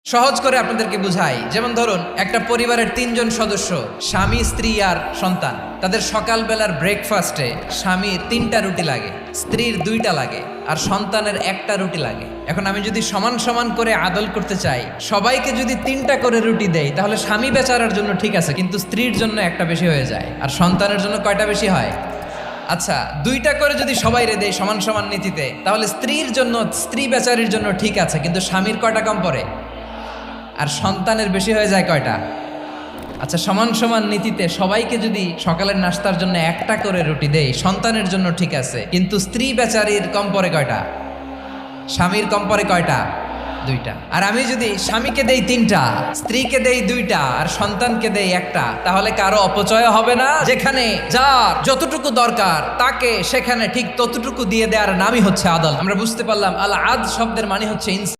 সহজ করে আপনাদেরকে বুঝাই, যেমন ধরুন একটা পরিবারের ৩ জন সদস্য, স্বামী, স্ত্রী আর সন্তান। তাদের সকালবেলার ব্রেকফাস্টে স্বামীর ৩টা রুটি লাগে, স্ত্রীর 2টা লাগে, আর সন্তানের 1টা রুটি লাগে। এখন আমি যদি সমান সমান করে আদল করতে চাই, সবাইকে যদি 3টা করে রুটি দেই, তাহলে স্বামী বেচারার জন্য ঠিক আছে, কিন্তু স্ত্রীর জন্য 1টা বেশি হয়ে যায়। আর সন্তানের জন্য কয়টা বেশি হয়? আচ্ছা, 2টা করে যদি সবাই দেয় সমান সমান নীতিতে, তাহলে স্ত্রীর জন্য, স্ত্রী বেচারির জন্য ঠিক আছে, কিন্তু স্বামীর কয়টা কম পড়ে? আর সন্তানের বেশি হয়ে যায় কয়টা? আচ্ছা, সমান সমান নীতিতে সবাইকে যদি সকালের নাস্তার জন্য 1টা করে রুটি দেই, সন্তানের জন্য ঠিক আছে, কিন্তু স্ত্রী বেচারির কম পড়ে কয়টা? স্বামীর কম পড়ে কয়টা? 2টা। আর আমি যদি স্বামীকে দেই 3টা, স্ত্রীকে দেই 2টা, আর সন্তানকে দেই 1টা, তাহলে কারো অপচয় হবে না? যেখানে যার যতটুকু দরকার তাকে সেখানে ঠিক ততটুকু দিয়ে দেওয়ার নামই হচ্ছে আদল। আমরা বুঝতে পারলাম আল আদ শব্দের মানে হচ্ছে ইনসাফ।